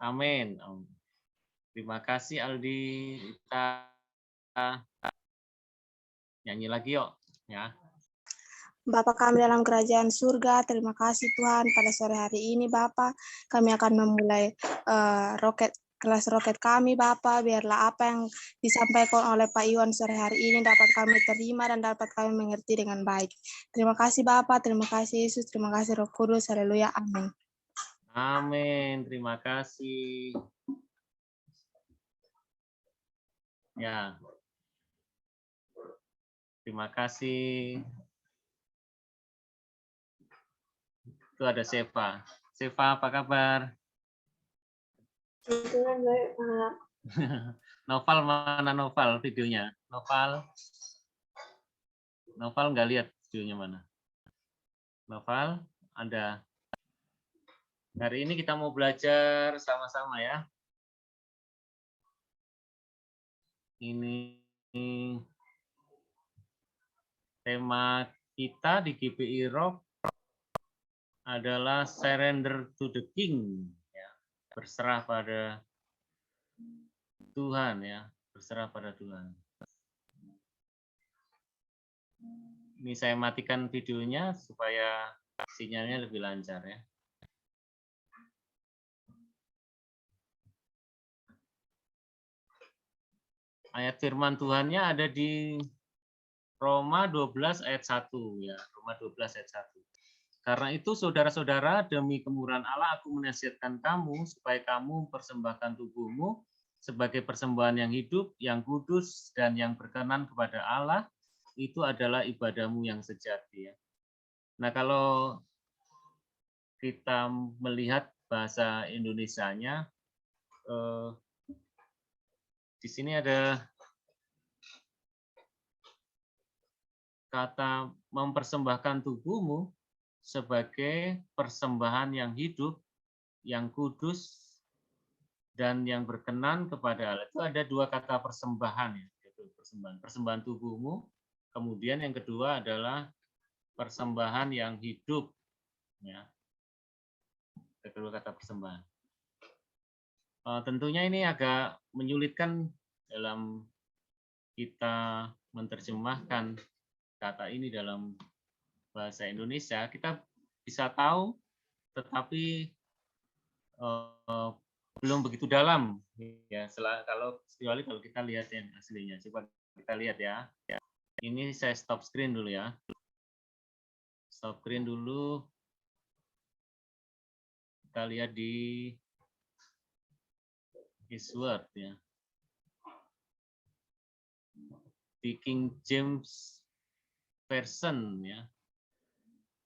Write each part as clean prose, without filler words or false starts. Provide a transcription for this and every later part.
Amin. Terima kasih Aldi. Kita nyanyi lagi yuk, ya. Bapa kami dalam kerajaan surga, terima kasih Tuhan pada sore hari ini Bapa. Kami akan memulai kelas roket kami Bapa. Biarlah apa yang disampaikan oleh Pak Iwan sore hari ini dapat kami terima dan dapat kami mengerti dengan baik. Terima kasih Bapa, terima kasih Yesus, terima kasih Roh Kudus. Haleluya, amin. Amin, terima kasih. Ya. Terima kasih. Itu ada Seva. Seva, apa kabar? Baik, Pak. Noval mana Noval videonya? Noval nggak lihat videonya mana? Noval, ada. Hari ini kita mau belajar sama-sama ya. Ini tema kita di GPI Rock adalah surrender to the King, ya. Berserah pada Tuhan ya, berserah pada Tuhan. Ini saya matikan videonya supaya sinyalnya lebih lancar ya. Ayat firman Tuhannya ada di Roma 12 ayat 1 ya, Roma 12 ayat 1. Karena itu saudara-saudara, demi kemurahan Allah aku menasihatkan kamu supaya kamu persembahkan tubuhmu sebagai persembahan yang hidup, yang kudus dan yang berkenan kepada Allah, itu adalah ibadahmu yang sejati ya. Nah, kalau kita melihat bahasa Indonesianya, di sini ada kata mempersembahkan tubuhmu sebagai persembahan yang hidup, yang kudus, dan yang berkenan kepada Allah. Itu ada dua kata persembahan ya, yaitu persembahan tubuhmu. Kemudian yang kedua adalah persembahan yang hidup, ya. Kedua kata persembahan. Tentunya ini agak menyulitkan dalam kita menerjemahkan kata ini dalam bahasa Indonesia. Kita bisa tahu, tetapi belum begitu dalam ya, kecuali kalau kita lihat yang aslinya. Coba kita lihat ya. Ini saya stop screen dulu ya. Stop screen dulu. Kita lihat di His Word ya. Di King James Version ya.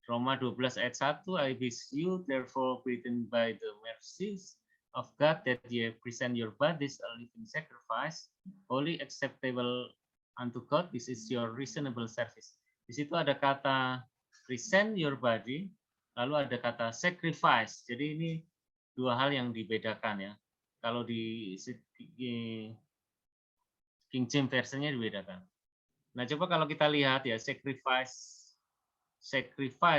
Roma 12 ayat 1, I beseech you therefore brethren by the mercies of God that ye present your bodies a living sacrifice, holy acceptable unto God, this is your reasonable service. Di situ ada kata present your body, lalu ada kata sacrifice. Jadi ini dua hal yang dibedakan ya. Kalau di King James versionnya dibedakan. Nah, coba kalau kita lihat ya, sacrifice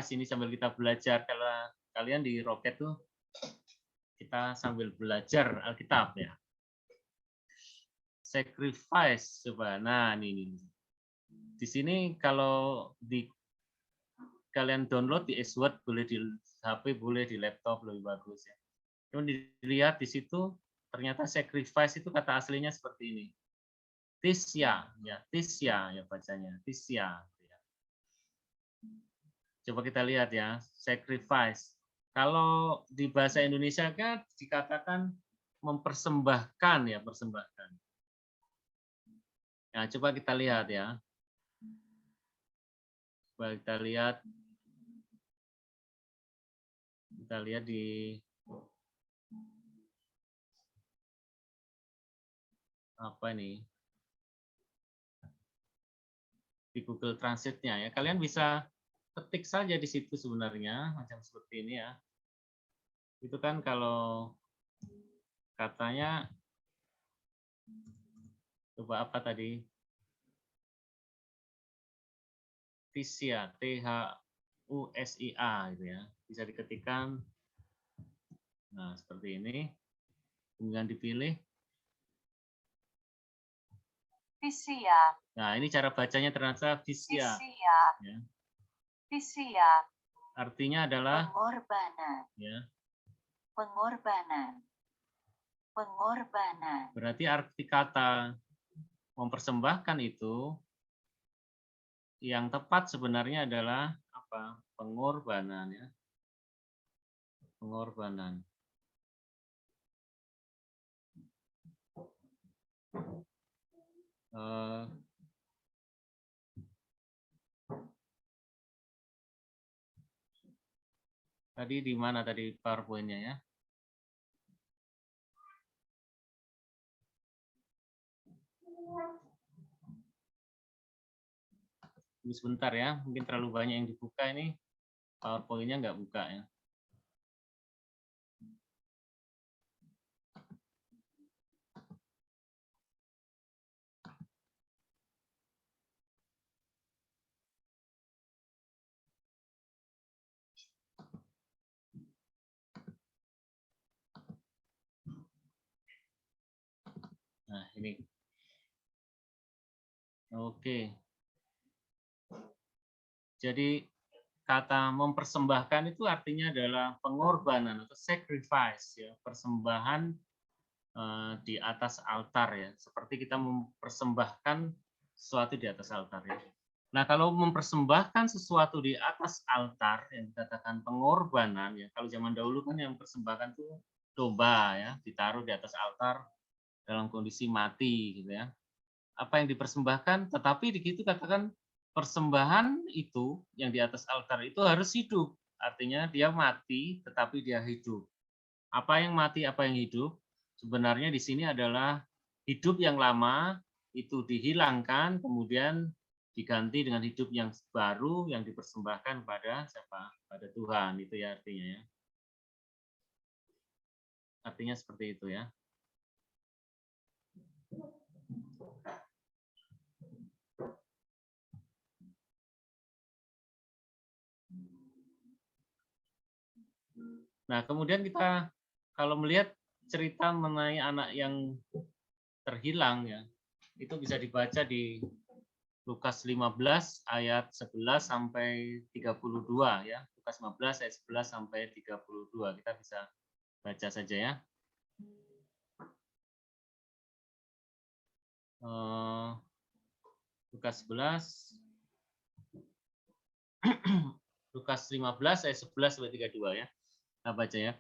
ini sambil kita belajar. Kalau kalian di Rocket tuh kita sambil belajar Alkitab ya. Sacrifice coba. Nah, ini. Di sini kalau kalian download di Word, boleh di HP, boleh di laptop, lebih bagus ya. Cuma dilihat di situ ternyata sacrifice itu kata aslinya seperti ini. Tisya ya bacanya. Tisya. Coba kita lihat ya, sacrifice. Kalau di bahasa Indonesia kan dikatakan mempersembahkan ya, persembahkan. Nah, coba kita lihat ya. Coba kita lihat. Kita lihat di apa ini? Di Google Translate-nya ya. Kalian bisa ketik saja di situ sebenarnya macam seperti ini ya. Itu kan kalau katanya coba apa tadi? Tisia, THUSIA gitu ya. Bisa diketikkan. Nah, seperti ini. Kemudian dipilih. Visia. Nah, ini cara bacanya ternyata visia. Visia. Ya. Visia. Artinya adalah Pengorbanan. ya. Pengorbanan. Pengorbanan. Berarti arti kata mempersembahkan itu yang tepat sebenarnya adalah apa? Pengorbanan ya. Pengorbanan. Tadi di mana tadi PowerPoint-nya ya? Tunggu sebentar ya, mungkin terlalu banyak yang dibuka ini. PowerPoint-nya nggak buka ya. Nah, ini. Oke. Jadi kata mempersembahkan itu artinya adalah pengorbanan atau sacrifice ya, persembahan di atas altar ya. Seperti kita mempersembahkan sesuatu di atas altar ya. Nah, kalau mempersembahkan sesuatu di atas altar yang dikatakan pengorbanan ya. Kalau zaman dahulu kan yang mempersembahkan itu domba ya, ditaruh di atas altar dalam kondisi mati gitu ya. Apa yang dipersembahkan, tetapi di situ katakan persembahan itu yang di atas altar itu harus hidup. Artinya dia mati tetapi dia hidup. Apa yang mati, apa yang hidup? Sebenarnya di sini adalah hidup yang lama itu dihilangkan kemudian diganti dengan hidup yang baru yang dipersembahkan pada siapa? Pada Tuhan, itu ya artinya ya. Artinya seperti itu ya. Nah, kemudian kita kalau melihat cerita mengenai anak yang terhilang ya, itu bisa dibaca di Lukas 15 ayat 11 sampai 32 ya. Lukas 15 ayat 11 sampai 32. Kita bisa baca saja ya. Lukas 11 Lukas 15 ayat 11 sampai 32 ya. Kita baca ya.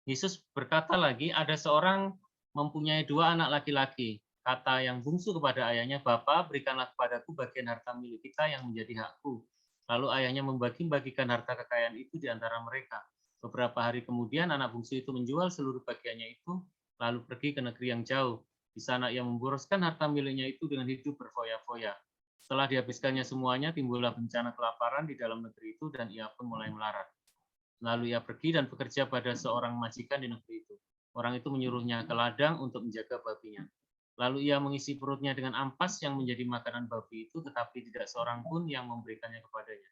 Yesus berkata lagi, ada seorang mempunyai 2 anak laki-laki. Kata yang bungsu kepada ayahnya, Bapa, berikanlah kepadaku bagian harta milik kita yang menjadi hakku. Lalu ayahnya membagi-bagikan harta kekayaan itu di antara mereka. Beberapa hari kemudian anak bungsu itu menjual seluruh bagiannya itu, lalu pergi ke negeri yang jauh. Di sana ia memboroskan harta miliknya itu dengan hidup berfoya-foya. Setelah dihabiskannya semuanya, timbullah bencana kelaparan di dalam negeri itu dan ia pun mulai melarat. Lalu ia pergi dan bekerja pada seorang majikan di negeri itu. Orang itu menyuruhnya ke ladang untuk menjaga babinya. Lalu ia mengisi perutnya dengan ampas yang menjadi makanan babi itu, tetapi tidak seorang pun yang memberikannya kepadanya.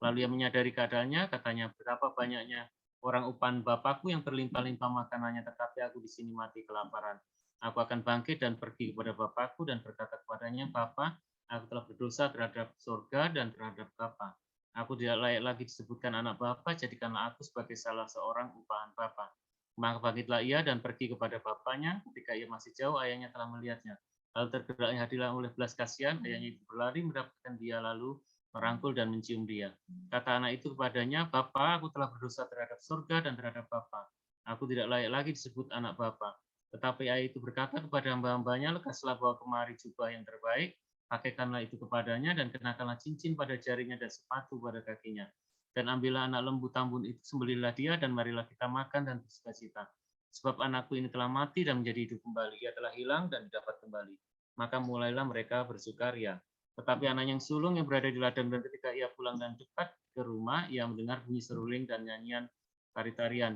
Lalu ia menyadari keadaannya, katanya, betapa banyaknya orang upan bapakku yang berlimpah-limpah makanannya, tetapi aku di sini mati kelaparan. Aku akan bangkit dan pergi kepada bapakku dan berkata kepadanya, Bapa, aku telah berdosa terhadap surga dan terhadap Bapa. Aku tidak layak lagi disebutkan anak Bapa, jadikanlah aku sebagai salah seorang upahan Bapa. Maka bangkitlah ia dan pergi kepada bapaknya. Ketika ia masih jauh, ayahnya telah melihatnya. Lalu tergeraknya hatilah oleh belas kasihan, ayahnya itu berlari mendapatkan dia, lalu merangkul dan mencium dia. Kata anak itu kepadanya, Bapa, aku telah berdosa terhadap surga dan terhadap Bapa. Aku tidak layak lagi disebut anak Bapa. Tetapi ayah itu berkata kepada hamba-hambanya, lekaslah bawa kemari jubah yang terbaik, pakaikanlah itu kepadanya dan kenakanlah cincin pada jarinya dan sepatu pada kakinya. Dan ambillah anak lembu tambun itu, sembelihlah dia dan marilah kita makan dan bersukacita. Sebab anakku ini telah mati dan menjadi hidup kembali. Ia telah hilang dan dapat kembali. Maka mulailah mereka bersukaria. Tetapi anak yang sulung yang berada di ladang dan ketika ia pulang dan dekat ke rumah, ia mendengar bunyi seruling dan nyanyian tari-tarian.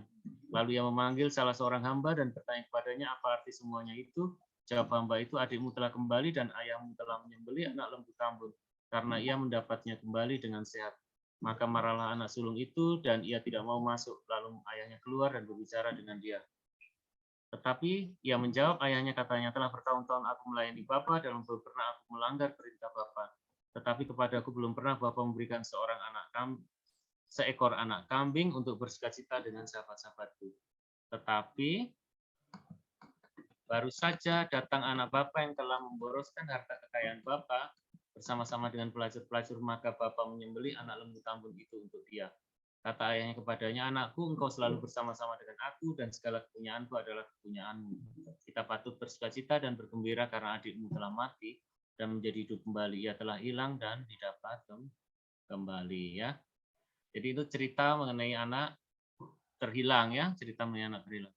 Lalu ia memanggil salah seorang hamba dan bertanya kepadanya apa arti semuanya itu. Jawab hamba itu, adikmu telah kembali dan ayahmu telah menyembelih anak lembu tambun, karena ia mendapatnya kembali dengan sehat. Maka marahlah anak sulung itu dan ia tidak mau masuk. Lalu ayahnya keluar dan berbicara dengan dia. Tetapi ia menjawab, ayahnya katanya, telah bertahun-tahun aku melayani Bapa dan belum pernah aku melanggar perintah Bapa. Tetapi kepadaku belum pernah Bapa memberikan seekor anak kambing untuk bersukacita dengan sahabat-sahabatku. Tetapi baru saja datang anak Bapa yang telah memboroskan harta kekayaan Bapa bersama-sama dengan pelacur-pelacur, maka Bapa menyembelih anak lembu tambun itu untuk dia. Kata ayahnya kepadanya, anakku, engkau selalu bersama-sama dengan aku dan segala kepunyaanku adalah kepunyaanmu. Kita patut bersukacita dan bergembira karena adikmu telah mati dan menjadi hidup kembali. Ia telah hilang dan didapat kembali, ya. Jadi itu cerita mengenai anak terhilang, ya, cerita mengenai anak terhilang.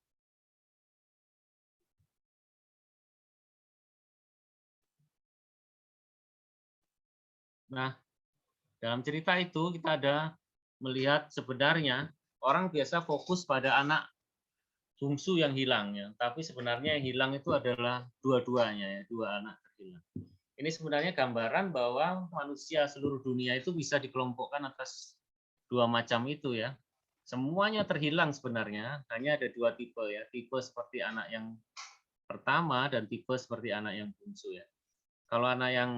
Nah, dalam cerita itu kita ada melihat sebenarnya orang biasa fokus pada anak bungsu yang hilang, ya, tapi sebenarnya yang hilang itu adalah dua-duanya, ya, dua anak terhilang. Ini sebenarnya gambaran bahwa manusia seluruh dunia itu bisa dikelompokkan atas dua macam itu, ya. Semuanya terhilang sebenarnya, hanya ada dua tipe, ya. Tipe seperti anak yang pertama dan tipe seperti anak yang bungsu, ya. Kalau anak yang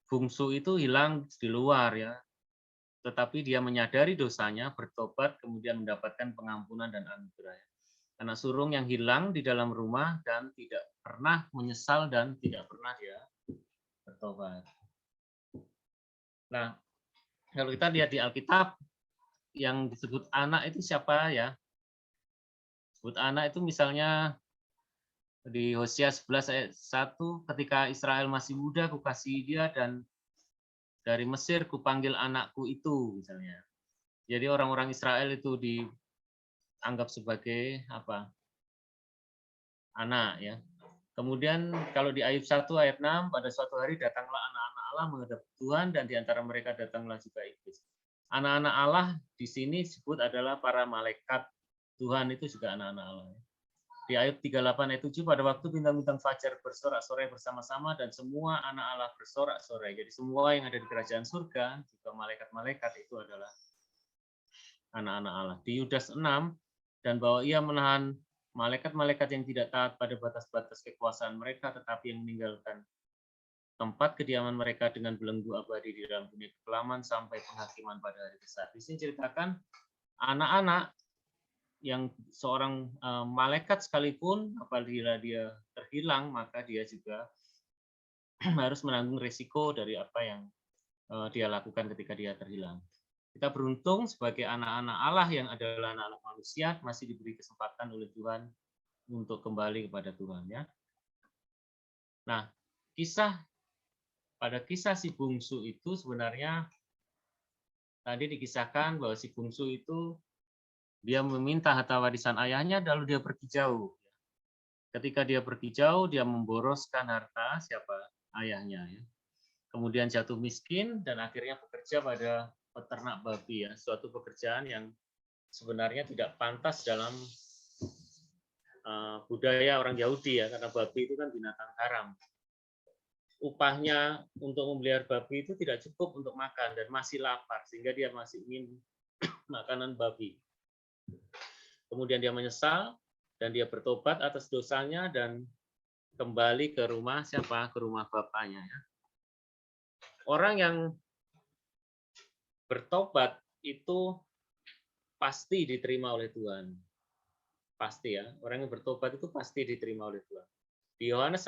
bungsu itu hilang di luar, ya. Tetapi dia menyadari dosanya, bertobat, kemudian mendapatkan pengampunan dan anugerah. Anak sulung yang hilang di dalam rumah dan tidak pernah menyesal dan tidak pernah dia bertobat. Nah, kalau kita lihat di Alkitab, yang disebut anak itu siapa, ya? Disebut anak itu misalnya di Hosea 11 ayat 1, ketika Israel masih muda, kukasihi dia, dan dari Mesir kupanggil anakku itu, misalnya. Jadi orang-orang Israel itu dianggap sebagai apa? Anak, ya. Kemudian kalau di Ayub 1 ayat 6, pada suatu hari datanglah anak-anak Allah menghadap Tuhan dan di antara mereka datanglah juga iblis. Anak-anak Allah di sini disebut adalah para malaikat Tuhan, itu juga anak-anak Allah. Di Ayub 38 ayat 7, pada waktu bintang-bintang fajar bersorak-sorai bersama-sama dan semua anak Allah bersorak-sorai. Jadi semua yang ada di kerajaan surga, juga malaikat-malaikat itu adalah anak-anak Allah. Di Yudas 6, dan bahwa ia menahan malaikat-malaikat yang tidak taat pada batas-batas kekuasaan mereka, tetapi yang meninggalkan tempat kediaman mereka dengan belenggu abadi di dalam dunia kekelaman sampai penghakiman pada hari besar. Di sini ceritakan anak-anak yang seorang malaikat sekalipun, apabila dia terhilang, maka dia juga harus menanggung risiko dari apa yang dia lakukan ketika dia terhilang. Kita beruntung sebagai anak-anak Allah yang adalah anak-anak manusia, masih diberi kesempatan oleh Tuhan untuk kembali kepada Tuhan, ya. Nah, pada kisah si bungsu itu sebenarnya tadi dikisahkan bahwa si bungsu itu dia meminta harta warisan ayahnya, lalu dia pergi jauh. Ketika dia pergi jauh, dia memboroskan harta siapa? Ayahnya, ya. Kemudian jatuh miskin dan akhirnya bekerja pada peternak babi, ya. Suatu pekerjaan yang sebenarnya tidak pantas dalam budaya orang Yahudi, ya, karena babi itu kan binatang haram. Upahnya untuk memelihara babi itu tidak cukup untuk makan dan masih lapar, sehingga dia masih ingin makanan babi. Kemudian dia menyesal dan dia bertobat atas dosanya dan kembali ke rumah siapa? Ke rumah bapaknya, ya. Orang yang bertobat itu pasti diterima oleh Tuhan. Pasti, ya. Orang yang bertobat itu pasti diterima oleh Tuhan. Di Yohanes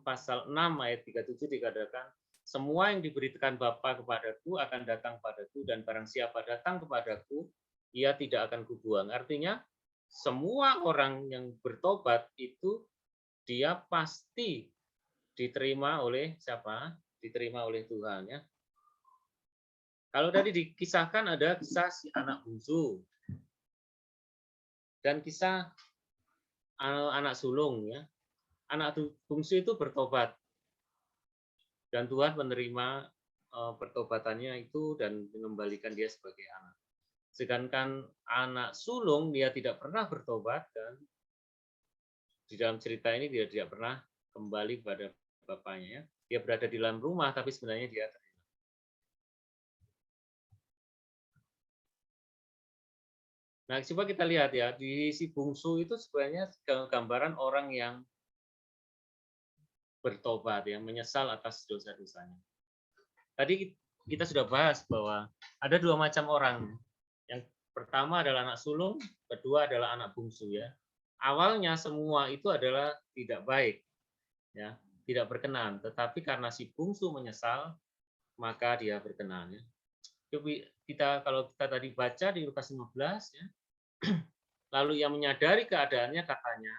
pasal 6 ayat 37 dikatakan, semua yang diberikan Bapa kepadaku akan datang padaku, dan barang siapa datang kepadaku, ia tidak akan kubuang. Artinya, semua orang yang bertobat itu dia pasti diterima oleh siapa? Diterima oleh Tuhan, ya. Kalau tadi dikisahkan ada kisah si anak bungsu dan kisah anak sulung, ya. Anak bungsu itu bertobat dan Tuhan menerima pertobatannya itu dan mengembalikan dia sebagai anak. Sedangkan anak sulung dia tidak pernah bertobat dan di dalam cerita ini dia tidak pernah kembali kepada bapaknya, ya. Dia berada di dalam rumah tapi sebenarnya dia terhilang. Nah, coba kita lihat ya, di si bungsu itu sebenarnya gambaran orang yang bertobat, ya, menyesal atas dosa-dosanya. Tadi kita sudah bahas bahwa ada dua macam orang. Yang pertama adalah anak sulung, kedua adalah anak bungsu, ya. Awalnya semua itu adalah tidak baik, ya, tidak berkenan. Tetapi karena si bungsu menyesal, maka dia berkenan. Ya. Kalau kita tadi baca di Lukas 15, ya, lalu ia menyadari keadaannya, katanya,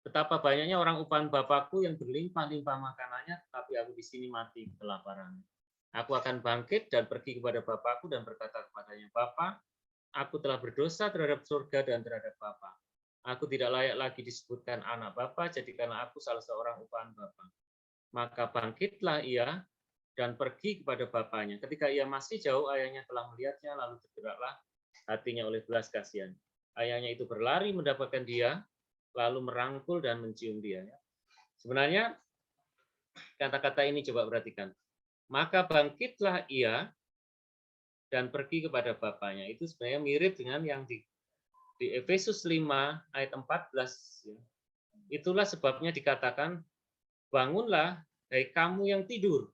betapa banyaknya orang upahan Bapakku yang berlimpah-limpah makanannya, tetapi aku di sini mati kelaparan. Aku akan bangkit dan pergi kepada Bapakku dan berkata kepadanya, Bapa, aku telah berdosa terhadap surga dan terhadap Bapa. Aku tidak layak lagi disebutkan anak Bapa, jadikanlah aku salah seorang upahan Bapa. Maka bangkitlah ia dan pergi kepada bapaknya. Ketika ia masih jauh, ayahnya telah melihatnya, lalu tergeraklah hatinya oleh belas kasihan. Ayahnya itu berlari mendapatkan dia, lalu merangkul dan mencium dia. Sebenarnya kata-kata ini coba perhatikan. Maka bangkitlah ia dan pergi kepada bapaknya. Itu sebenarnya mirip dengan yang di Efesus 5 ayat 14. Itulah sebabnya dikatakan, bangunlah, hai kamu yang tidur,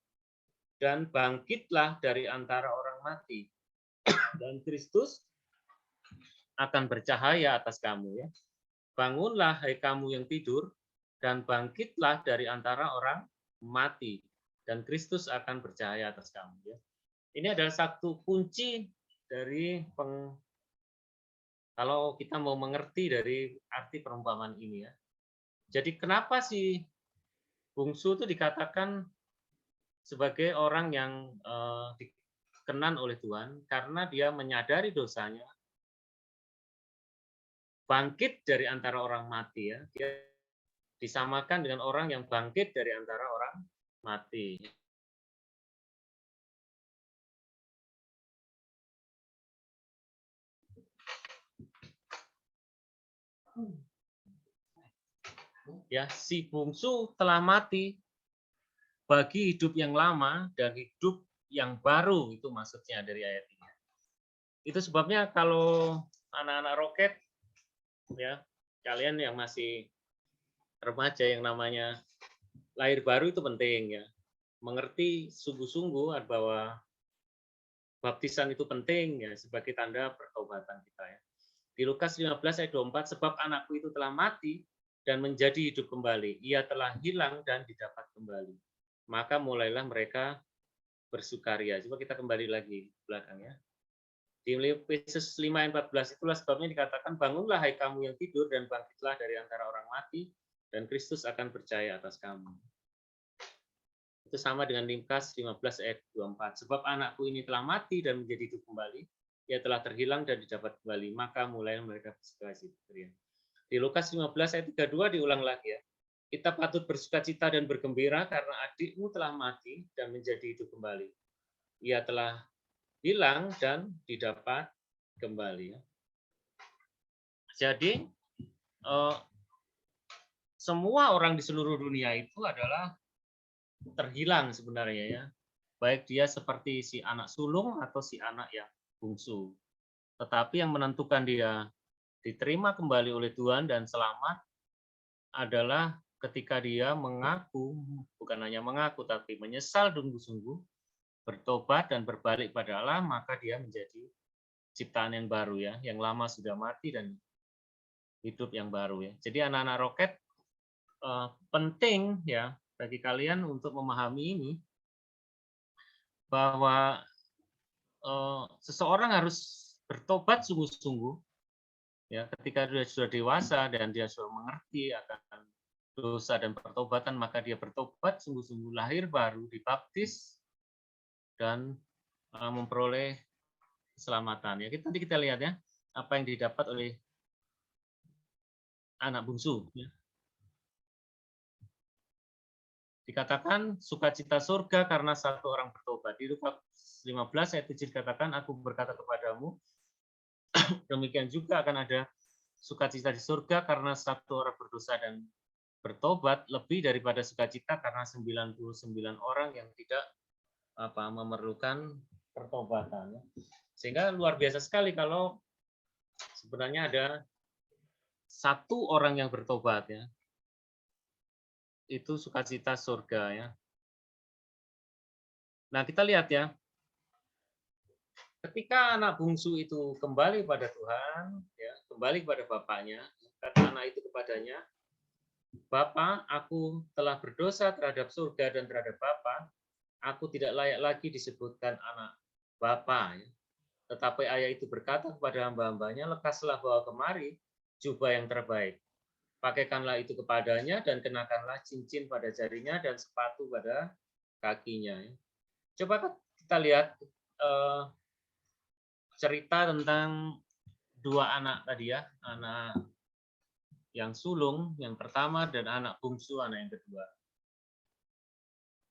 dan bangkitlah dari antara orang mati, dan Kristus akan bercahaya atas kamu. Ya. Bangunlah, hai kamu yang tidur, dan bangkitlah dari antara orang mati, dan Kristus akan bercahaya atas kamu. Ya. Ini adalah satu kunci dari kalau kita mau mengerti dari arti perumpamaan ini. Ya. Jadi kenapa sih bungsu itu dikatakan sebagai orang yang dikenan oleh Tuhan? Karena dia menyadari dosanya, bangkit dari antara orang mati. Ya. Dia disamakan dengan orang yang bangkit dari antara orang mati. Ya, si bungsu telah mati bagi hidup yang lama dan hidup yang baru, itu maksudnya dari ayat ini. Itu sebabnya kalau anak-anak roket, ya, kalian yang masih remaja, yang namanya lahir baru itu penting, ya. Mengerti sungguh-sungguh bahwa baptisan itu penting, ya, sebagai tanda pertobatan kita, ya. Di Lukas 15 ayat 24, sebab anakku itu telah mati dan menjadi hidup kembali. Ia telah hilang dan didapat kembali. Maka mulailah mereka bersukaria. Coba kita kembali lagi ke belakang, ya. Di Efesus 5 ayat 14, itulah sebabnya dikatakan, bangunlah hai kamu yang tidur dan bangkitlah dari antara orang mati, dan Kristus akan percaya atas kamu. Itu sama dengan Lukas 15 ayat 24. Sebab anakku ini telah mati dan menjadi hidup kembali. Ia telah terhilang dan didapat kembali. Maka mulai mereka bersukaria. Di Lukas 15 ayat 32 diulang lagi, ya. Kita patut bersukacita dan bergembira karena adikmu telah mati dan menjadi hidup kembali. Ia telah hilang dan didapat kembali. Ya. Jadi semua orang di seluruh dunia itu adalah terhilang sebenarnya, ya. Baik dia seperti si anak sulung atau si anak yang bungsu. Tetapi yang menentukan dia diterima kembali oleh Tuhan dan selamat adalah ketika dia mengaku, bukan hanya mengaku, tapi menyesal sungguh-sungguh, bertobat dan berbalik pada Allah, maka dia menjadi ciptaan yang baru, ya. Yang lama sudah mati dan hidup yang baru, ya. Jadi anak-anak roket penting, ya, bagi kalian untuk memahami ini, bahwa seseorang harus bertobat sungguh-sungguh, ya, ketika dia sudah dewasa dan dia sudah mengerti akan dosa dan pertobatan, maka dia bertobat sungguh-sungguh, lahir baru, dibaptis, dan memperoleh keselamatan. Ya, nanti kita lihat, ya, apa yang didapat oleh anak bungsu. Ya. Dikatakan sukacita surga karena satu orang bertobat. Di Lukas 15 ayat 7 dikatakan, aku berkata kepadamu, demikian juga akan ada sukacita di surga karena satu orang berdosa dan bertobat, lebih daripada sukacita karena 99 orang yang tidak memerlukan pertobatan. Sehingga luar biasa sekali kalau sebenarnya ada satu orang yang bertobat ya. Itu sukacita surga ya. Nah, kita lihat ya. Ketika anak bungsu itu kembali pada Tuhan, ya, kembali kepada bapaknya, kata anak itu kepadanya, "Bapa, aku telah berdosa terhadap surga dan terhadap Bapa. Aku tidak layak lagi disebutkan anak Bapa." Ya. Tetapi ayah itu berkata kepada hamba-hambanya, "Lekaslah bawa kemari jubah yang terbaik. Pakaikanlah itu kepadanya dan kenakanlah cincin pada jarinya dan sepatu pada kakinya." Ya. Coba kita lihat cerita tentang dua anak tadi ya, anak yang sulung yang pertama dan anak bungsu anak yang kedua.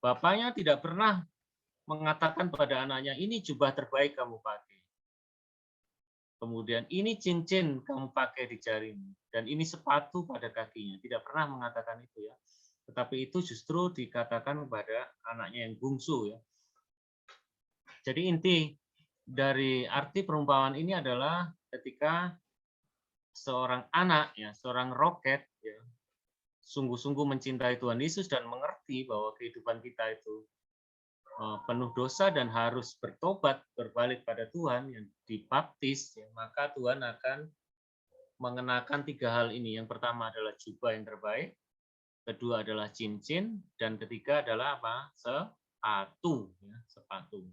Bapaknya tidak pernah mengatakan pada anaknya, "Ini jubah terbaik kamu pakai." Kemudian, "Ini cincin kamu pakai di jarimu." Dan ini sepatu pada kakinya. Tidak pernah mengatakan itu ya. Tetapi itu justru dikatakan kepada anaknya yang bungsu ya. Jadi inti dari arti perumpamaan ini adalah ketika seorang anak ya, seorang roket ya, sungguh-sungguh mencintai Tuhan Yesus dan mengerti bahwa kehidupan kita itu penuh dosa dan harus bertobat, berbalik pada Tuhan yang dibaptis, ya, maka Tuhan akan mengenakan tiga hal ini. Yang pertama adalah jubah yang terbaik, kedua adalah cincin, dan ketiga adalah apa? Sepatu, ya, sepatu.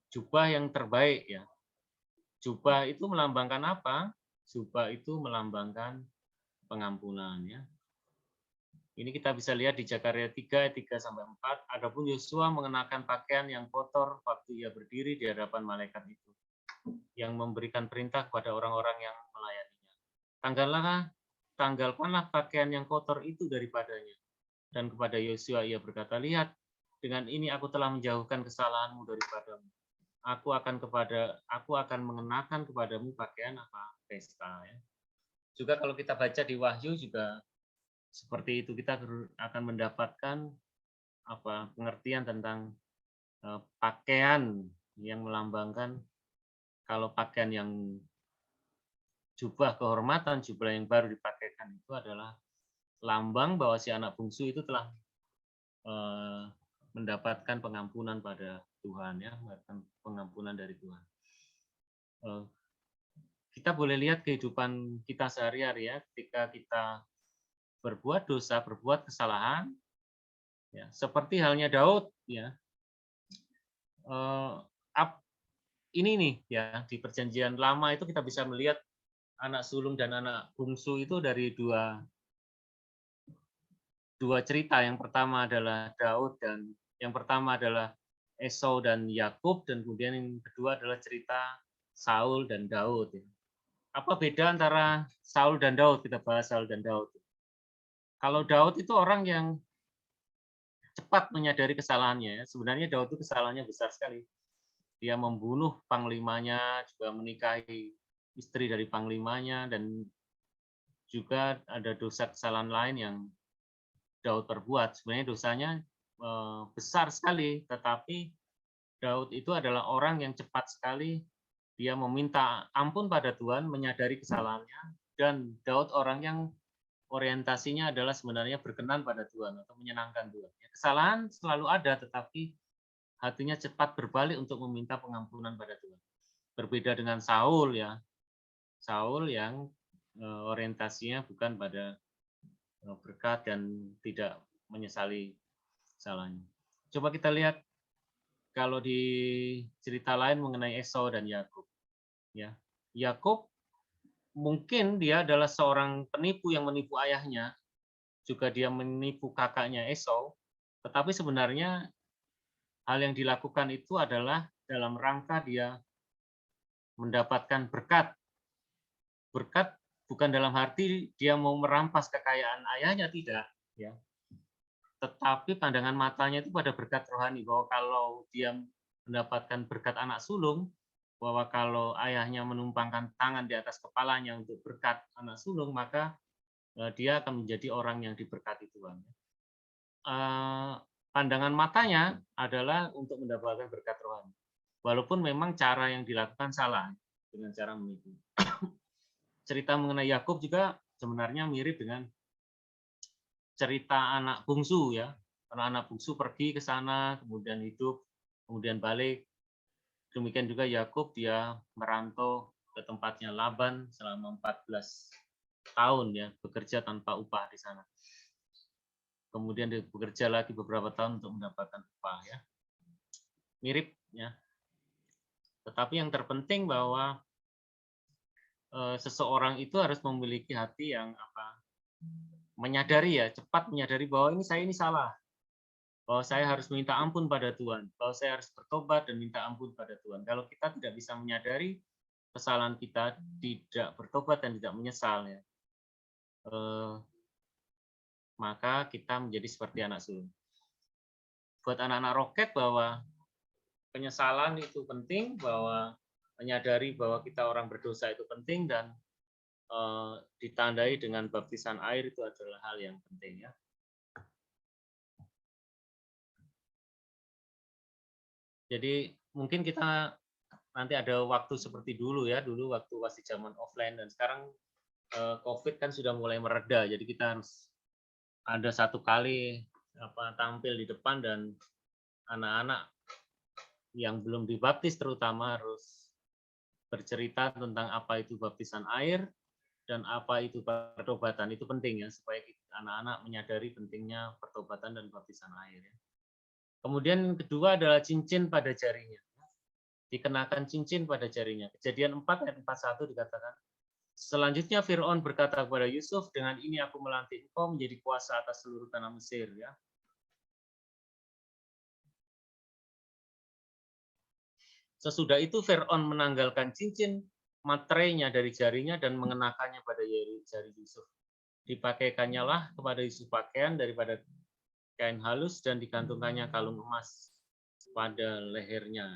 Jubah yang terbaik ya. Jubah itu melambangkan apa? Jubah itu melambangkan pengampunan ya. Ini kita bisa lihat di Zakaria 3 ayat 3 sampai 4. Adapun Yosua mengenakan pakaian yang kotor waktu ia berdiri di hadapan malaikat itu, yang memberikan perintah kepada orang-orang yang melayaninya. Tanggalkanlah pakaian yang kotor itu daripadanya. Dan kepada Yosua ia berkata, "Lihat, dengan ini aku telah menjauhkan kesalahanmu daripadamu. Aku akan mengenakan kepadamu pakaian apa? Pesta." Ya. Juga kalau kita baca di Wahyu juga seperti itu, kita akan mendapatkan apa pengertian tentang pakaian yang melambangkan, kalau pakaian yang jubah kehormatan, jubah yang baru dipakaikan itu adalah lambang bahwa si anak bungsu itu telah mendapatkan pengampunan pada Tuhan ya, pengampunan dari Tuhan. Kita boleh lihat kehidupan kita sehari-hari ya, ketika kita berbuat dosa, berbuat kesalahan, ya, seperti halnya Daud ya. Ini nih ya, di Perjanjian Lama itu kita bisa melihat anak sulung dan anak bungsu itu dari dua cerita. Yang pertama adalah Daud dan yang pertama adalah Esau dan Yakub, dan kemudian yang kedua adalah cerita Saul dan Daud. Apa beda antara Saul dan Daud? Kita bahas Saul dan Daud. Kalau Daud itu orang yang cepat menyadari kesalahannya. Sebenarnya Daud itu kesalahannya besar sekali. Dia membunuh panglimanya, juga menikahi istri dari panglimanya, dan juga ada dosa kesalahan lain yang Daud perbuat. Sebenarnya dosanya besar sekali, tetapi Daud itu adalah orang yang cepat sekali dia meminta ampun pada Tuhan, menyadari kesalahannya, dan Daud orang yang orientasinya adalah sebenarnya berkenan pada Tuhan atau menyenangkan Tuhan. Kesalahan selalu ada, tetapi hatinya cepat berbalik untuk meminta pengampunan pada Tuhan. Berbeda dengan Saul ya, Saul yang orientasinya bukan pada berkat dan tidak menyesali kesalahannya. Coba kita lihat kalau di cerita lain mengenai Esau dan Yakub. Ya, Yakub mungkin dia adalah seorang penipu yang menipu ayahnya, juga dia menipu kakaknya Esau, tetapi sebenarnya hal yang dilakukan itu adalah dalam rangka dia mendapatkan berkat. Berkat bukan dalam arti dia mau merampas kekayaan ayahnya, tidak, ya. Tetapi pandangan matanya itu pada berkat rohani, bahwa kalau dia mendapatkan berkat anak sulung, bahwa kalau ayahnya menumpangkan tangan di atas kepalanya untuk berkat anak sulung, maka dia akan menjadi orang yang diberkati Tuhan. pandangan matanya adalah untuk mendapatkan berkat rohani. Walaupun memang cara yang dilakukan salah dengan cara menipu. Cerita mengenai Yakub juga sebenarnya mirip dengan cerita anak bungsu ya. Karena anak bungsu pergi ke sana, kemudian hidup, kemudian balik. Demikian juga Yakub, dia merantau ke tempatnya Laban selama 14 tahun ya, bekerja tanpa upah di sana. Kemudian dia bekerja lagi beberapa tahun untuk mendapatkan upah ya. Mirip ya. Tetapi yang terpenting bahwa seseorang itu harus memiliki hati yang menyadari ya, cepat menyadari bahwa ini salah. Bahwa saya harus minta ampun pada Tuhan, bahwa saya harus bertobat dan minta ampun pada Tuhan. Kalau kita tidak bisa menyadari kesalahan kita, tidak bertobat dan tidak menyesal ya, maka kita menjadi seperti anak sulung. Buat anak-anak roket bahwa penyesalan itu penting, bahwa menyadari bahwa kita orang berdosa itu penting, dan ditandai dengan baptisan air itu adalah hal yang penting ya. Jadi mungkin kita nanti ada waktu seperti dulu ya, dulu waktu masih zaman offline, dan sekarang COVID kan sudah mulai mereda, jadi kita harus ada satu kali tampil di depan, dan anak-anak yang belum dibaptis terutama harus bercerita tentang apa itu baptisan air dan apa itu pertobatan. Itu penting ya, supaya anak-anak menyadari pentingnya pertobatan dan baptisan air ya. Kemudian yang kedua adalah cincin pada jarinya. Dikenakan cincin pada jarinya. Kejadian 4 ayat 41 dikatakan, selanjutnya Fir'aun berkata kepada Yusuf, dengan ini aku melantik engkau menjadi kuasa atas seluruh tanah Mesir ya. Sesudah itu Fir'aun menanggalkan cincin materainya dari jarinya dan mengenakannya pada jari Yusuf. Dipakaikannya lah kepada Yusuf pakaian daripada kain halus dan digantungkannya kalung emas pada lehernya.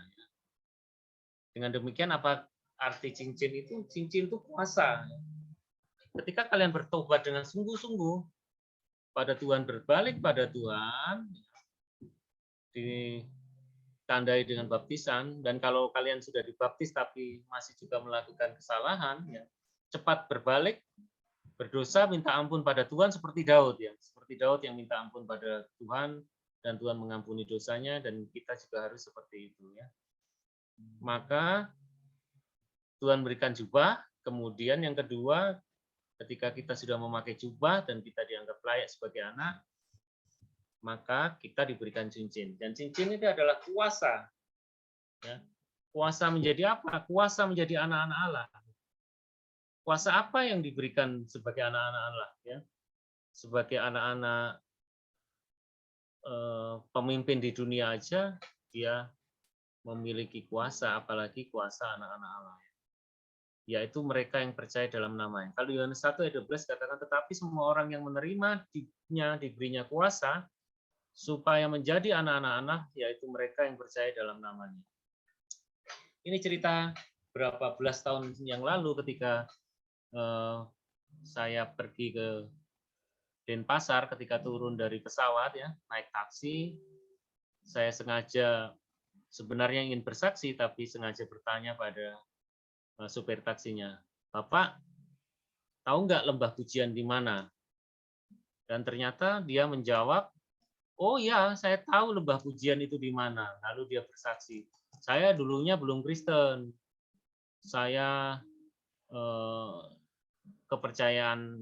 Dengan demikian apa arti cincin itu? Cincin itu kuasa. Ketika kalian bertobat dengan sungguh-sungguh pada Tuhan, berbalik pada Tuhan, ditandai dengan baptisan, dan kalau kalian sudah dibaptis tapi masih juga melakukan kesalahan, ya, cepat berbalik, berdosa, minta ampun pada Tuhan seperti Daud ya, seperti Daud yang minta ampun pada Tuhan dan Tuhan mengampuni dosanya, dan kita juga harus seperti itu ya. Maka Tuhan berikan jubah. Kemudian yang kedua, ketika kita sudah memakai jubah dan kita dianggap layak sebagai anak, maka kita diberikan cincin. Dan cincin itu adalah kuasa. Ya. Kuasa menjadi apa? Kuasa menjadi anak-anak Allah. Kuasa apa yang diberikan sebagai anak-anak Allah? Ya. Sebagai anak-anak pemimpin di dunia aja, dia memiliki kuasa, apalagi kuasa anak-anak Allah. Yaitu mereka yang percaya dalam namanya. Kalau Yohanes 1 ayat 12 katakan, tetapi semua orang yang menerimanya diberinya kuasa, supaya menjadi anak-anak Allah, yaitu mereka yang percaya dalam namanya. Ini cerita berapa belas tahun yang lalu ketika saya pergi ke Denpasar, ketika turun dari pesawat ya, naik taksi, saya sengaja sebenarnya ingin bersaksi, tapi sengaja bertanya pada supir taksinya, Bapak tahu nggak lembah pujian di mana? Dan ternyata dia menjawab, oh ya, saya tahu lembah pujian itu di mana. Lalu dia bersaksi, saya dulunya belum Kristen, saya kepercayaan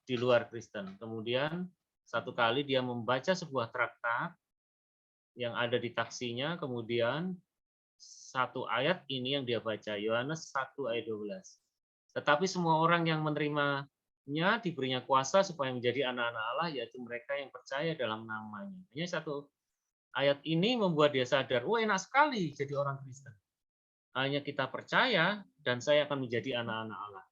di luar Kristen. Kemudian satu kali dia membaca sebuah traktat yang ada di taksinya, kemudian satu ayat ini yang dia baca, Yohanes 1 ayat 12. Tetapi semua orang yang menerimanya diberinya kuasa supaya menjadi anak-anak Allah, yaitu mereka yang percaya dalam namanya. Hanya satu ayat ini membuat dia sadar, oh enak sekali jadi orang Kristen. Hanya kita percaya dan saya akan menjadi anak-anak Allah.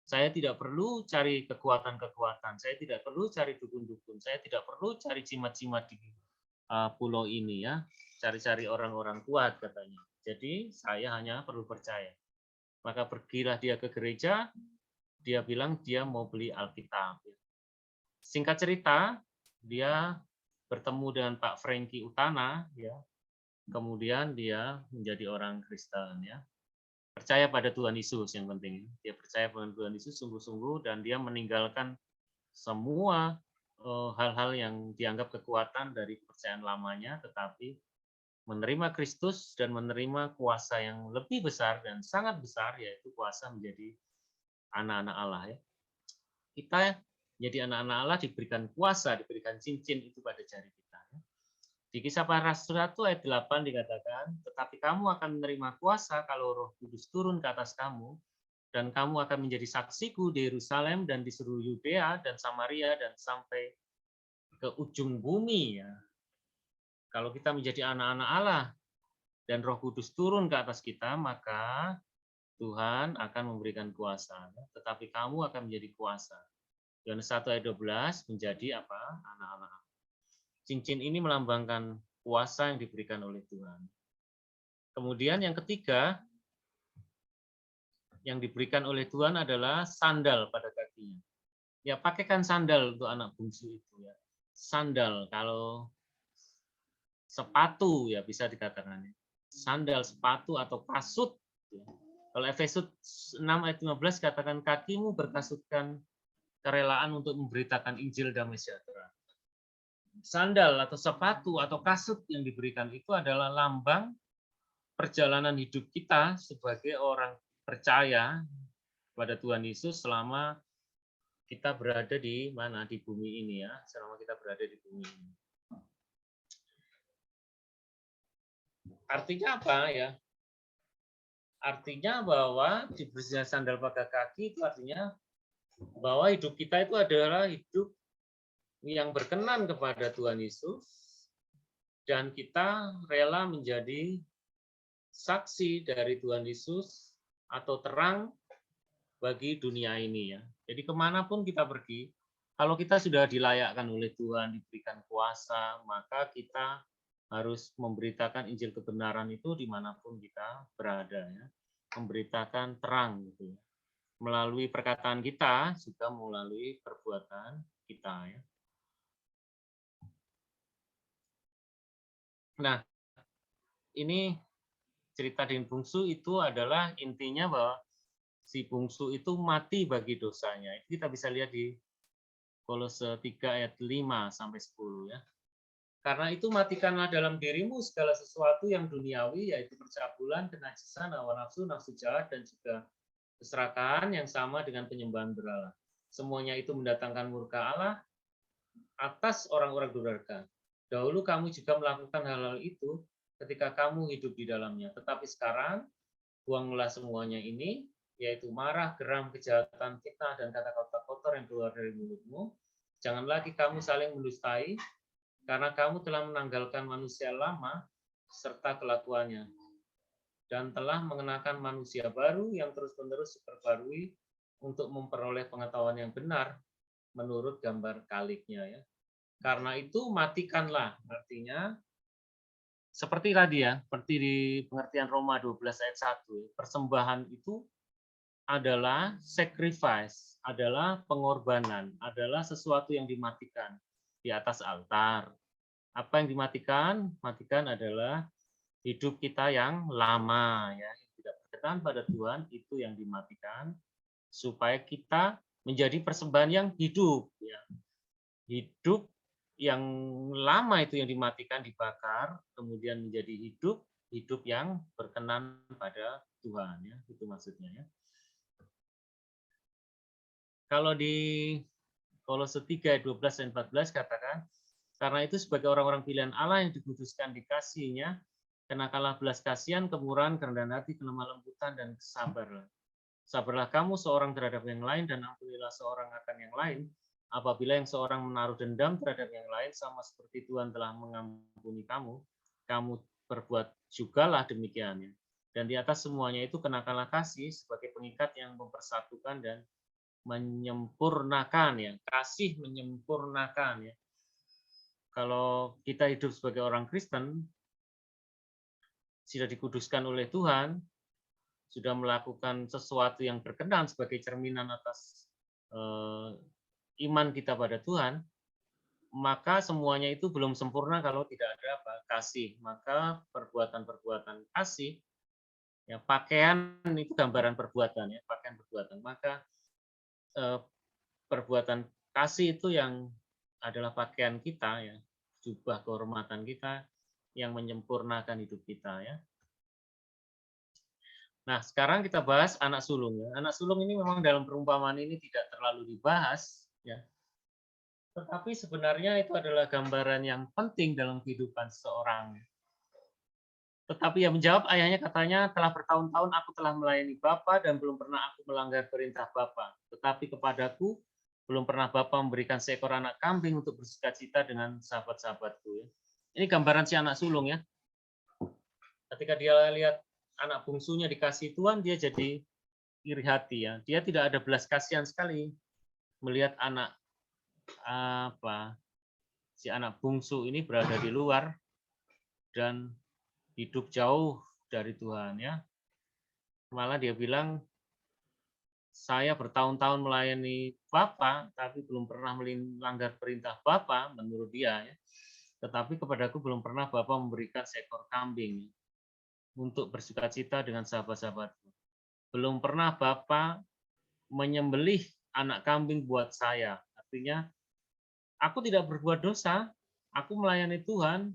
Saya tidak perlu cari kekuatan-kekuatan, saya tidak perlu cari dukun-dukun, saya tidak perlu cari jimat-jimat di pulau ini ya, cari-cari orang-orang kuat katanya. Jadi saya hanya perlu percaya. Maka pergilah dia ke gereja, dia bilang dia mau beli Alkitab. Singkat cerita, dia bertemu dengan Pak Frankie Utana, ya, kemudian dia menjadi orang Kristen, ya. Percaya pada Tuhan Yesus yang penting. Dia percaya pada Tuhan Yesus sungguh-sungguh dan dia meninggalkan semua hal-hal yang dianggap kekuatan dari kepercayaan lamanya, tetapi menerima Kristus dan menerima kuasa yang lebih besar dan sangat besar, yaitu kuasa menjadi anak-anak Allah, ya. Kita jadi anak-anak Allah diberikan kuasa, diberikan cincin itu pada jari kita. Di Kisah Para Rasul 1 ayat 8 dikatakan, tetapi kamu akan menerima kuasa kalau Roh Kudus turun ke atas kamu, dan kamu akan menjadi saksiku di Yerusalem dan di seluruh Yudea dan Samaria dan sampai ke ujung bumi, ya. Kalau kita menjadi anak-anak Allah dan Roh Kudus turun ke atas kita, maka Tuhan akan memberikan kuasa. Tetapi kamu akan menjadi kuasa. Yohanes 1 ayat 12 menjadi apa? Anak-anak. Cincin ini melambangkan kuasa yang diberikan oleh Tuhan. Kemudian yang ketiga, yang diberikan oleh Tuhan adalah sandal pada kakinya. Ya, pakaikan sandal untuk anak bungsu itu, ya. Sandal, kalau sepatu ya bisa dikatakan. Sandal, sepatu atau kasut. Ya. Kalau Efesus 6 ayat 15 katakan kakimu berkasutkan kerelaan untuk memberitakan Injil damai sejahtera. Sandal atau sepatu atau kasut yang diberikan itu adalah lambang perjalanan hidup kita sebagai orang percaya pada Tuhan Yesus selama kita berada di mana? Di bumi ini, ya. Selama kita berada di bumi ini. Artinya apa, ya? Artinya bahwa dibersihkan sandal pada kaki itu artinya bahwa hidup kita itu adalah hidup yang berkenan kepada Tuhan Yesus dan kita rela menjadi saksi dari Tuhan Yesus atau terang bagi dunia ini, ya. Jadi kemanapun kita pergi, kalau kita sudah dilayakkan oleh Tuhan, diberikan kuasa, maka kita harus memberitakan Injil kebenaran itu dimanapun kita berada, ya. Memberitakan terang, gitu, ya. Melalui perkataan kita, juga melalui perbuatan kita, ya. Nah, ini cerita dengan bungsu itu adalah intinya bahwa si bungsu itu mati bagi dosanya. Itu kita bisa lihat di Kolose 3 ayat 5 sampai 10, ya. Karena itu matikanlah dalam dirimu segala sesuatu yang duniawi, yaitu percabulan, kenajisan, hawa nafsu, nafsu jahat, dan juga keserakahan yang sama dengan penyembahan berhala. Semuanya itu mendatangkan murka Allah atas orang-orang durhaka. Dahulu kamu juga melakukan hal-hal itu ketika kamu hidup di dalamnya. Tetapi sekarang, buanglah semuanya ini, yaitu marah, geram, kejahatan, fitnah, dan kata-kata kotor yang keluar dari mulutmu. Jangan lagi kamu saling mendustai, karena kamu telah menanggalkan manusia lama serta kelakuannya, dan telah mengenakan manusia baru yang terus-menerus diperbarui untuk memperoleh pengetahuan yang benar menurut gambar kaliknya, ya. Karena itu matikanlah, artinya seperti tadi, ya, seperti di pengertian Roma 12 ayat 1, persembahan itu adalah sacrifice, adalah pengorbanan, adalah sesuatu yang dimatikan di atas altar. Apa yang dimatikan? Matikan adalah hidup kita yang lama, ya, yang tidak berkenan pada Tuhan, itu yang dimatikan supaya kita menjadi persembahan yang hidup, ya. Hidup yang lama itu yang dimatikan, dibakar, kemudian menjadi hidup yang berkenan pada Tuhan, ya. Itu maksudnya, ya. Kalau di Kolose 3 ayat 12 dan 14 katakan, karena itu sebagai orang-orang pilihan Allah yang dikuduskan di kasih-Nya, kenakanlah belas kasihan, kemurahan, kerendahan hati, kelemah lembutan, dan sabarlah. Sabarlah kamu seorang terhadap yang lain, dan ampunilah seorang akan yang lain. Apabila yang seorang menaruh dendam terhadap yang lain, sama seperti Tuhan telah mengampuni kamu, kamu berbuat jugalah demikian, ya. Dan di atas semuanya itu kenakanlah kasih sebagai pengikat yang mempersatukan dan menyempurnakan, ya. Kasih menyempurnakan, ya. Kalau kita hidup sebagai orang Kristen, sudah dikuduskan oleh Tuhan, sudah melakukan sesuatu yang berkenan sebagai cerminan atas iman kita pada Tuhan, maka semuanya itu belum sempurna kalau tidak ada apa? Kasih. Maka perbuatan-perbuatan kasih, ya pakaian itu gambaran perbuatan ya, pakaian perbuatan. Maka perbuatan kasih itu yang adalah pakaian kita ya, jubah kehormatan kita yang menyempurnakan hidup kita ya. Nah, sekarang kita bahas anak sulung ya. Anak sulung ini memang dalam perumpamaan ini tidak terlalu dibahas ya. Tetapi sebenarnya itu adalah gambaran yang penting dalam kehidupan seseorang. Tetapi yang menjawab ayahnya katanya, telah bertahun-tahun aku telah melayani Bapa dan belum pernah aku melanggar perintah Bapa. Tetapi kepadaku belum pernah Bapa memberikan seekor anak kambing untuk bersukacita dengan sahabat-sahabatku. Ya. Ini gambaran si anak sulung ya. Ketika dia lihat anak bungsunya dikasih Tuhan, dia jadi iri hati ya. Dia tidak ada belas kasihan sekali melihat si anak bungsu ini berada di luar dan hidup jauh dari Tuhan ya. Malah dia bilang, saya bertahun-tahun melayani Bapa, tapi belum pernah melanggar perintah Bapa menurut dia ya. Tetapi kepadaku belum pernah Bapa memberikan seekor kambing untuk bersukacita dengan sahabat-sahabatku. Belum pernah Bapa menyembelih anak kambing buat saya. Artinya aku tidak berbuat dosa, aku melayani Tuhan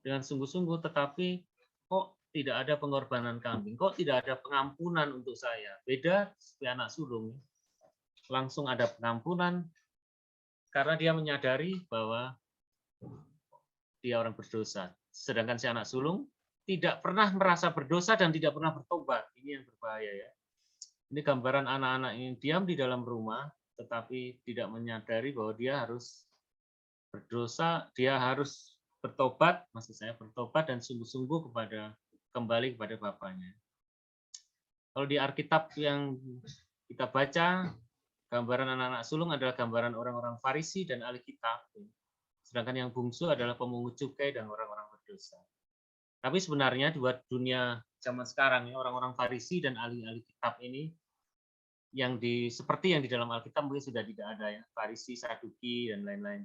dengan sungguh-sungguh, tetapi kok tidak ada pengorbanan kambing, kok tidak ada pengampunan untuk saya. Beda seperti anak sulung, langsung ada pengampunan karena dia menyadari bahwa dia orang berdosa. Sedangkan si anak sulung tidak pernah merasa berdosa dan tidak pernah bertobat. Ini yang berbahaya ya. Ini gambaran anak-anak yang diam di dalam rumah, tetapi tidak menyadari bahwa dia harus berdosa, dia harus bertobat, maksud saya bertobat dan sungguh-sungguh kembali kepada Bapaknya. Kalau di Alkitab yang kita baca, gambaran anak-anak sulung adalah gambaran orang-orang Farisi dan ahli kitab. Sedangkan yang bungsu adalah pemungut cukai dan orang-orang berdosa. Tapi sebenarnya di dunia zaman sekarang ya, orang-orang Farisi dan ahli-ahli kitab ini yang seperti yang di dalam Alkitab mungkin sudah tidak ada ya, Farisi, Saduki dan lain-lain.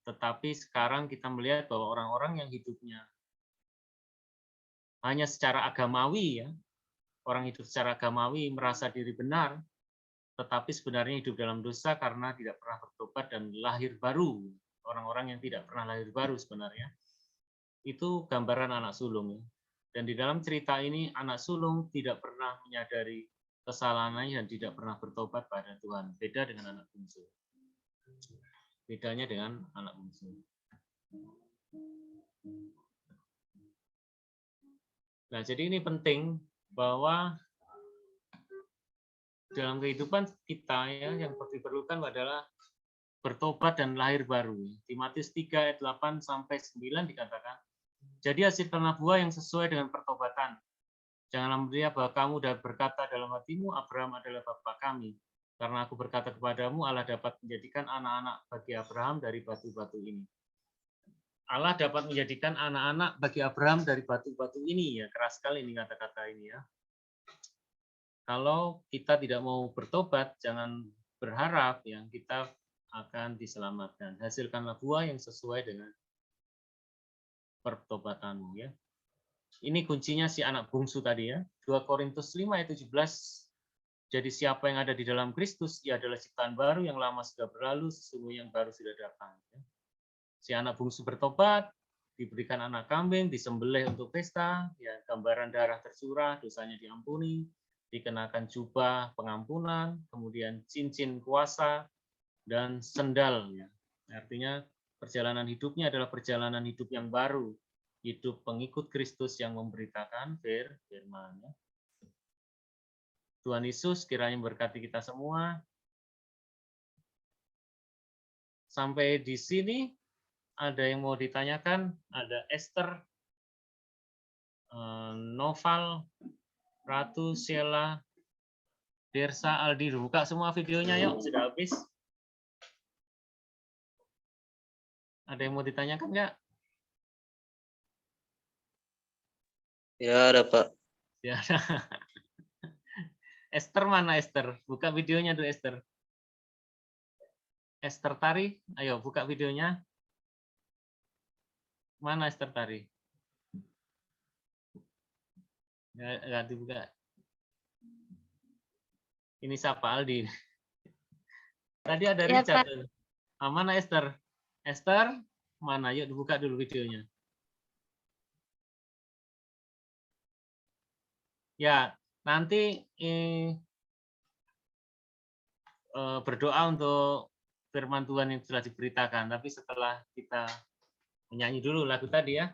Tetapi sekarang kita melihat bahwa orang-orang yang hidupnya hanya secara agamawi ya, orang hidup secara agamawi merasa diri benar, tetapi sebenarnya hidup dalam dosa karena tidak pernah bertobat dan lahir baru. Orang-orang yang tidak pernah lahir baru sebenarnya. Itu gambaran anak sulung. Dan di dalam cerita ini anak sulung tidak pernah menyadari kesalahannya dan tidak pernah bertobat pada Tuhan. Beda dengan anak bungsu. Bedanya dengan anak bungsu. Nah, jadi ini penting bahwa dalam kehidupan kita ya yang diperlukan adalah bertobat dan lahir baru. Di Matius 3 ayat 8 sampai 9 dikatakan, jadi hasilkanlah buah yang sesuai dengan pertobatan. Janganlah mengira bahwa kamu sudah berkata dalam hatimu, Abraham adalah bapa kami. Karena aku berkata kepadamu, Allah dapat menjadikan anak-anak bagi Abraham dari batu-batu ini. Allah dapat menjadikan anak-anak bagi Abraham dari batu-batu ini. Ya, keras sekali ini kata-kata ini ya. Kalau kita tidak mau bertobat, jangan berharap yang kita akan diselamatkan. Hasilkanlah buah yang sesuai dengan pertobatanmu ya. Ini kuncinya si anak bungsu tadi ya. 2 Korintus 5 ayat 17. Jadi siapa yang ada di dalam Kristus, ia adalah ciptaan baru, yang lama sudah berlalu, sesungguhnya yang baru sudah datang. Si anak bungsu bertobat, diberikan anak kambing, disembelih untuk pesta, ya gambaran darah tercurah, dosanya diampuni, dikenakan jubah pengampunan, kemudian cincin kuasa, dan sendal. Ya. Artinya perjalanan hidupnya adalah perjalanan hidup yang baru, hidup pengikut Kristus yang memberitakan firman. Ya. Tuhan Yesus kiranya memberkati kita semua. Sampai di sini ada yang mau ditanyakan? Ada Esther, Noval, Ratu, Sheila, Dersa, Aldi. Buka semua videonya yuk, sudah habis. Ada yang mau ditanyakan nggak? Ya, ada Pak. Ya. Esther mana Esther? Buka videonya dulu Esther. Esther Tari, ayo buka videonya. Mana Esther Tari? Nggak dibuka. Ini siapa Aldi? Tadi ada Ya, Richard. Pak. Mana Esther? Esther, mana? Yuk dibuka dulu videonya. Ya, nanti berdoa untuk firman Tuhan yang sudah diberitakan. Tapi setelah kita menyanyi dulu lagu tadi ya.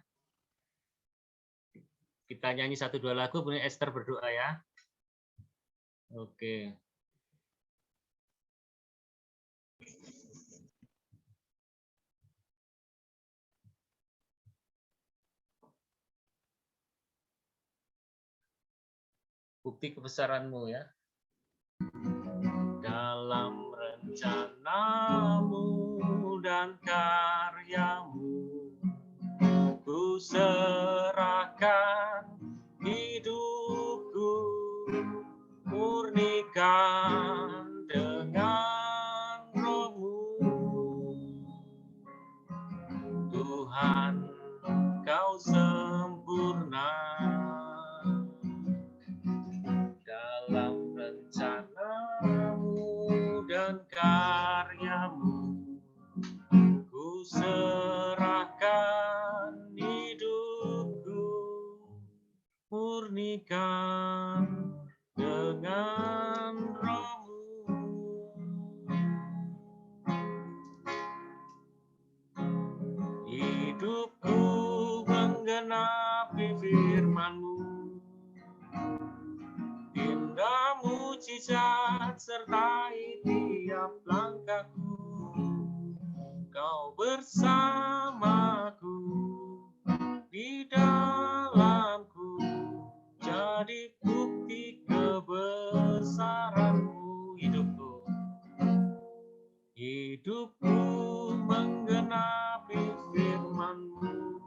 Kita nyanyi 1-2 lagu, kemudian Esther berdoa ya. Oke. Bukti kebesaran-Mu ya. Dalam rencana-Mu dan karya-Mu, ku serahkan hidupku, murnikan dengan Roh-Mu. Tuhan, Kau sempurna dalam rencana-Mu dan karya-Mu. Ku serahkan hidupku, murnikan dengan Roh-Mu. Hidupku menggenapi firman-Mu, indah mujizat sertai tiap langkahku. Kau bersamaku, di dalamku, jadi bukti kebesaran-Mu. Hidupku menggenapi firman-Mu,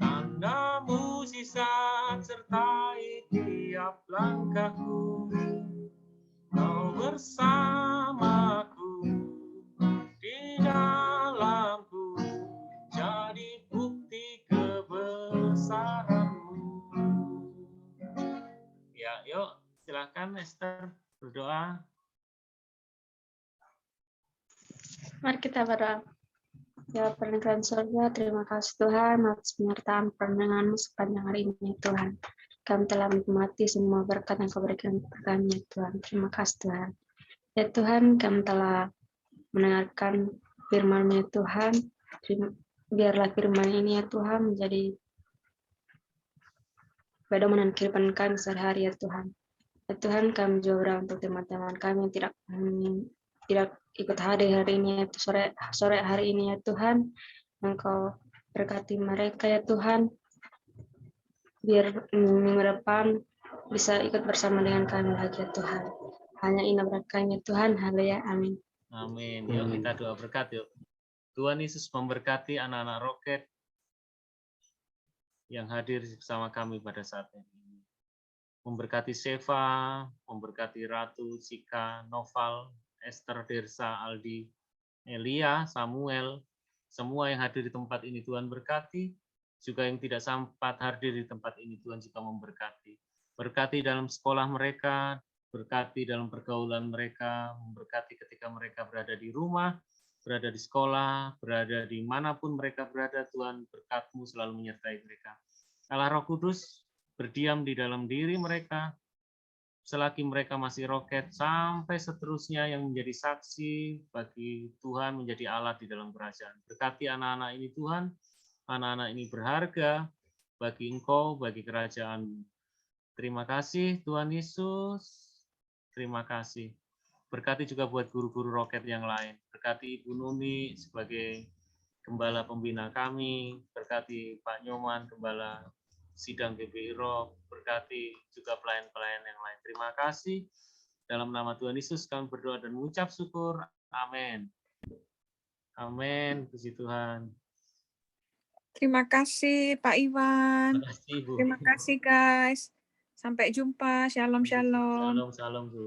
tanda mujizat sertai tiap langkahku. Kau bersamaku, di dalamku, jadi bukti kebesaran-Mu. Ya, yuk silakan Esther berdoa. Mari kita berdoa. Ya pernikahan surga, terima kasih Tuhan atas penyertaan perlindungan-Mu sepanjang hari ini Tuhan. Kami telah menikmati semua berkat yang Kau berikan kepada kami Tuhan. Terima kasih Tuhan. Ya Tuhan, kami telah mendengarkan firman-Mu Tuhan. Biarlah firman ini ya Tuhan menjadi pedoman dan kehidupan kami sehari-hari ya Tuhan. Ya Tuhan, kami juga berdoa untuk teman-teman kami yang tidak ikut hadir hari ini, sore hari ini ya Tuhan. Engkau berkati mereka ya Tuhan, biar minggu depan bisa ikut bersama dengan kami lagi ya Tuhan. Hanya ini berkatnya Tuhan, haleluya, amin. Amin. Yuk kita doa berkat yuk. Tuhan Yesus memberkati anak-anak Roket yang hadir bersama kami pada saat ini. Memberkati Seva, memberkati Ratu, Sika, Noval, Esther, Dersa, Aldi, Elia, Samuel, semua yang hadir di tempat ini Tuhan berkati, juga yang tidak sempat hadir di tempat ini Tuhan juga memberkati. Berkati dalam sekolah mereka, berkati dalam pergaulan mereka, memberkati ketika mereka berada di rumah, berada di sekolah, berada di manapun mereka berada, Tuhan berkat-Mu selalu menyertai mereka. Allah Roh Kudus berdiam di dalam diri mereka, selagi mereka masih Roket, sampai seterusnya yang menjadi saksi bagi Tuhan menjadi alat di dalam kerajaan. Berkati anak-anak ini Tuhan, anak-anak ini berharga bagi Engkau, bagi kerajaan. Terima kasih Tuhan Yesus, terima kasih. Berkati juga buat guru-guru Roket yang lain. Berkati Ibu Nuni sebagai Gembala Pembina kami, berkati Pak Nyoman, Gembala Sidang GBI Rock, berkati juga pelayan-pelayan yang lain. Terima kasih. Dalam nama Tuhan Yesus kami berdoa dan mengucap syukur. Amin. Amin. Puji Tuhan. Terima kasih Pak Iwan. Terima kasih, Bu. Terima kasih guys. Sampai jumpa. Shalom, shalom. Shalom, shalom, Bu.